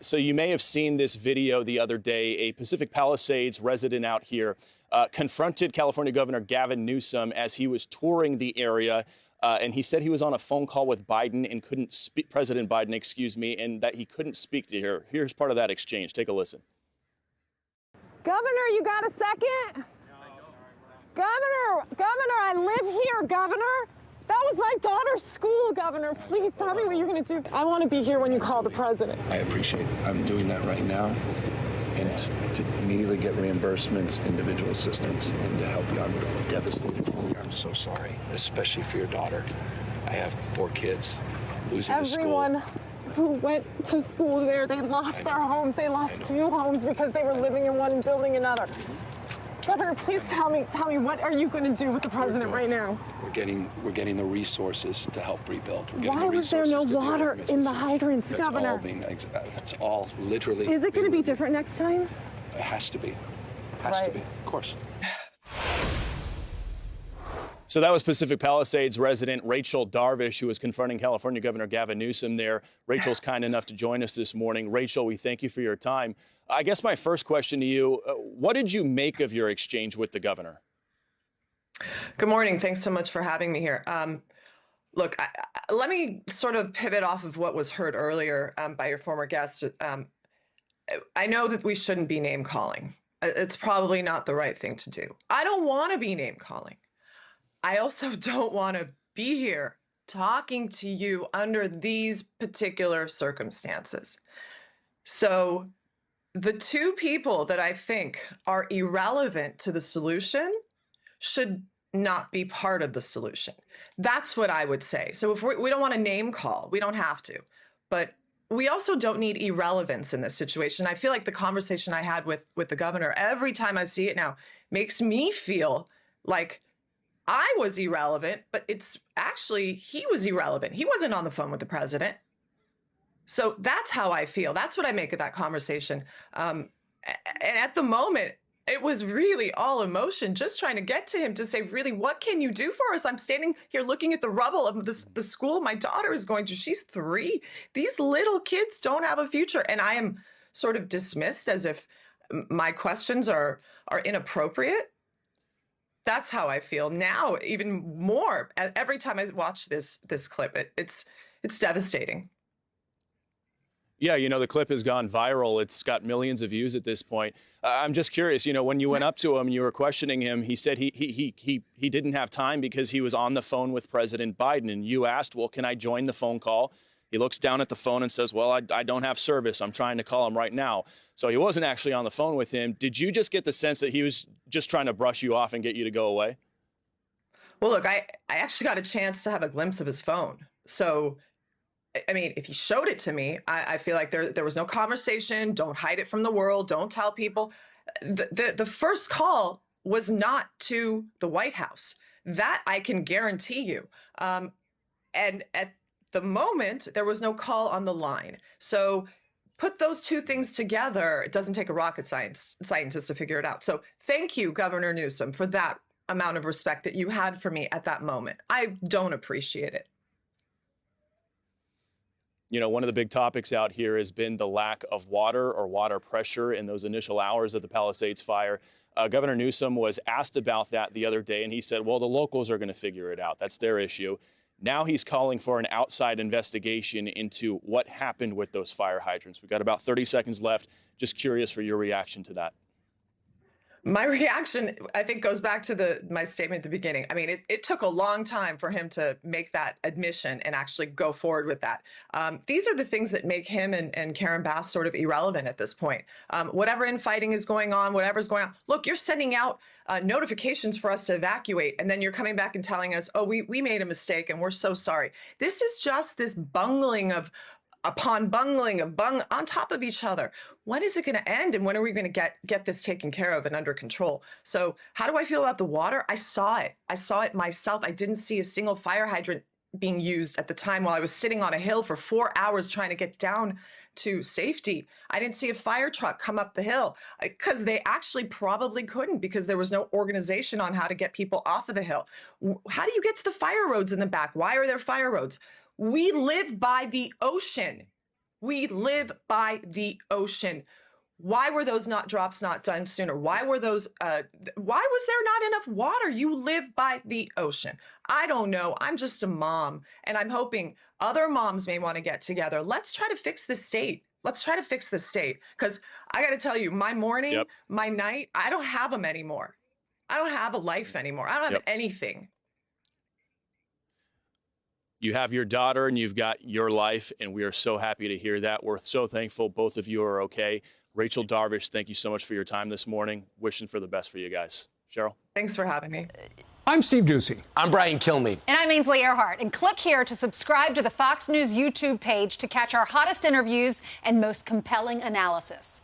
So you may have seen this video the other day. A Pacific Palisades resident out here confronted California Governor Gavin Newsom as he was touring the area. And he said he was on a phone call with Biden and couldn't speak, President Biden, excuse me, and that he couldn't speak to her. Here's part of that exchange. Take a listen. Governor, you got a second? Governor, I live here, Governor. That was my daughter's school, Governor. Please tell me what you're going to do. I want to be here when you call the president. I appreciate it. I'm doing that right now. And it's to immediately get reimbursements, individual assistance, and to help you. I'm devastated for you. I'm so sorry, especially for your daughter. I have 4 kids. Losing the school. Everyone who went to school there, they lost their homes. They lost 2 homes because they were living in one and building another. Governor, please tell me, what are you going to do with the president right now? We're getting the resources to help rebuild. Why was there no water in the hydrants, Governor? That's all literally. Is it going to be different next time? It has to be. Has to be, of course. So that was Pacific Palisades resident Rachel Darvish, who was confronting California Governor Gavin Newsom there. Rachel's kind enough to join us this morning. Rachel, we thank you for your time. I guess my first question to you, what did you make of your exchange with the governor? Good morning. Thanks so much for having me here. Look, let me sort of pivot off of what was heard earlier by your former guest. I know that we shouldn't be name calling. It's probably not the right thing to do. I don't want to be name calling. I also don't want to be here talking to you under these particular circumstances. So the 2 people that I think are irrelevant to the solution should not be part of the solution. That's what I would say. So if we don't want to name call, we don't have to, but we also don't need irrelevance in this situation. I feel like the conversation I had with the governor, every time I see it now, makes me feel like I was irrelevant, but it's actually he was irrelevant. He wasn't on the phone with the president. So that's how I feel. That's what I make of that conversation. And at the moment, it was really all emotion, just trying to get to him to say, really, what can you do for us? I'm standing here looking at the rubble of the school my daughter is going to. She's 3. These little kids don't have a future. And I am sort of dismissed as if my questions are inappropriate. That's how I feel now, even more. Every time I watch this clip, it's devastating. Yeah, you know, the clip has gone viral. It's got millions of views at this point. I'm just curious, you know, when you went up to him and you were questioning him, he said he didn't have time because he was on the phone with President Biden. And you asked, well, can I join the phone call? He looks down at the phone and says, well, I don't have service. I'm trying to call him right now. So he wasn't actually on the phone with him. Did you just get the sense that he was just trying to brush you off and get you to go away? Well, look, I actually got a chance to have a glimpse of his phone. So, I mean, if he showed it to me, I feel like there was no conversation. Don't hide it from the world. Don't tell people. The first call was not to the White House. That I can guarantee you. And at the moment, there was no call on the line. So put those 2 things together. It doesn't take a rocket scientist to figure it out. So thank you, Governor Newsom, for that amount of respect that you had for me at that moment. I don't appreciate it. You know, one of the big topics out here has been the lack of water or water pressure in those initial hours of the Palisades fire. Governor Newsom was asked about that the other day, and he said, well, the locals are going to figure it out. That's their issue. Now he's calling for an outside investigation into what happened with those fire hydrants. We've got about 30 seconds left. Just curious for your reaction to that. My reaction, I think, goes back to my statement at the beginning. I mean, it took a long time for him to make that admission and actually go forward with that. These are the things that make him and Karen Bass sort of irrelevant at this point. Whatever infighting is going on, whatever's going on. Look, you're sending out notifications for us to evacuate, and then you're coming back and telling us, oh, we made a mistake and we're so sorry. This is just this bungling upon bungling on top of each other. When is it going to end, and when are we going to get this taken care of and under control? So how do I feel about the water? I saw it myself. I didn't see a single fire hydrant being used at the time while I was sitting on a hill for 4 hours trying to get down to safety. I didn't see a fire truck come up the hill because they actually probably couldn't, because there was no organization on how to get people off of the hill. How do you get to the fire roads in the back? Why are there fire roads? We live by the ocean. We live by the ocean. Why were those drops not done sooner? Why was there not enough water? You live by the ocean. I don't know. I'm just a mom, and I'm hoping other moms may want to get together. Let's try to fix the state. Let's try to fix the state. Because I got to tell you, my morning, my night, I don't have them anymore. I don't have a life anymore. I don't have anything. You have your daughter and you've got your life, and we are so happy to hear that. We're so thankful both of you are okay. Rachel Darvish, thank you so much for your time this morning. Wishing for the best for you guys. Cheryl? Thanks for having me. I'm Steve Ducey. I'm Brian Kilmeade. And I'm Ainsley Earhart. And click here to subscribe to the Fox News YouTube page to catch our hottest interviews and most compelling analysis.